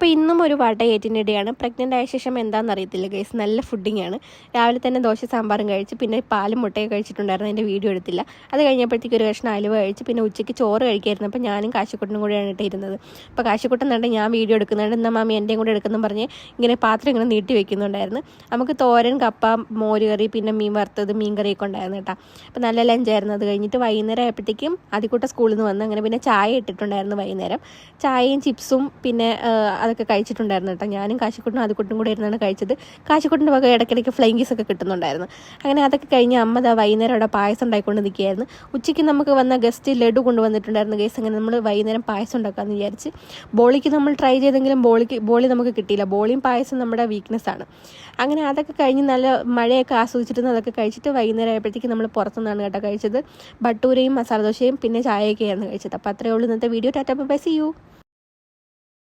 അപ്പോൾ ഇന്നും ഒരു വടയേറ്റിൻ്റെ ഇടയാണ്. പ്രഗ്നൻ്റ് ആയ ശേഷം എന്താണെന്ന് അറിയത്തില്ല ഗൈസ്, നല്ല ഫുഡിങ്ങാണ്. രാവിലെ തന്നെ ദോശ സാമ്പാറും കഴിച്ച്, പിന്നെ പാലും മുട്ടയൊക്കെ കഴിച്ചിട്ടുണ്ടായിരുന്നു. അതിൻ്റെ വീഡിയോ എടുത്തില്ല. അത് കഴിഞ്ഞപ്പോഴത്തേക്ക് ഒരു കഷ്ണം അലുവ കഴിച്ച്, പിന്നെ ഉച്ചയ്ക്ക് ചോറ് കഴിക്കായിരുന്നു. അപ്പോൾ ഞാനും കാശിക്കുട്ടനും കൂടെയാണ് ഇട്ടിരുന്നത്. അപ്പോൾ കാശിക്കുട്ടൻ കണ്ട് ഞാൻ വീഡിയോ എടുക്കുന്നുണ്ട്, എന്നാൽ മാമി എൻ്റെയും കൂടെ എടുക്കുന്നു പറഞ്ഞ് ഇങ്ങനെ പാത്രം ഇങ്ങനെ നീട്ടി വെക്കുന്നുണ്ടായിരുന്നു. നമുക്ക് തോരൻ, കപ്പ, മോരുകറി, പിന്നെ മീൻ വറുത്തത്, മീൻ കറിയൊക്കെ ഉണ്ടായിരുന്നു കേട്ടോ. അപ്പോൾ നല്ല ലഞ്ചായിരുന്നു. അത് കഴിഞ്ഞിട്ട് വൈകുന്നേരം ആയപ്പോഴത്തേക്കും ആദ്യക്കൂട്ട സ്കൂളിൽ നിന്ന് വന്ന്, അങ്ങനെ പിന്നെ ചായ ഇട്ടിട്ടുണ്ടായിരുന്നു വൈകുന്നേരം. ചായയും ചിപ്സും പിന്നെ അതൊക്കെ കഴിച്ചിട്ടുണ്ടായിരുന്നു കേട്ടോ. ഞാനും കാശിക്കുട്ടനും ആദ്യക്കുട്ടനും കൂടെ ഇരുന്നാണ് കഴിച്ചത്. കാശിക്കുട്ടൻ്റെ വക ഇടയ്ക്കിടയ്ക്ക് ഫ്ലൈങ്കീസ് ഒക്കെ കിട്ടുന്നുണ്ടായിരുന്നു. അങ്ങനെ അതൊക്കെ കഴിഞ്ഞ് അമ്മ വൈകുന്നേരം അവിടെ പായസം ഉണ്ടായിക്കൊണ്ട് നിൽക്കുകയായിരുന്നു. ഉച്ചയ്ക്ക് നമുക്ക് വന്ന ഗസ്റ്റ് ലഡു കൊണ്ടുവന്നിട്ടുണ്ടായിരുന്നു ഗൈസ്. അങ്ങനെ നമ്മൾ വൈകുന്നേരം പായസം ഉണ്ടാക്കാമെന്ന് വിചാരിച്ച് ബോളിക്ക് നമ്മൾ ട്രൈ ചെയ്തെങ്കിലും ബോളി നമുക്ക് കിട്ടിയില്ല. ബോളിയും പായസം നമ്മുടെ വീക്ക്നെസ്സാണ്. അങ്ങനെ അതൊക്കെ കഴിഞ്ഞ് നല്ല മഴയൊക്കെ ആസ്വദിച്ചിട്ട് അതൊക്കെ കഴിച്ചിട്ട് വൈകുന്നേരം ആയപ്പോഴത്തേക്ക് നമ്മൾ പുറത്തുനിന്നാണ് കേട്ടോ കഴിച്ചത്. ഭട്ടൂരയും മസാല ദോശയും പിന്നെ ചായയൊക്കെയായിരുന്നു കഴിച്ചത്. അപ്പോൾ അത്രയേ ഉള്ളൂ ഇന്നത്തെ video. Tata bye, see U.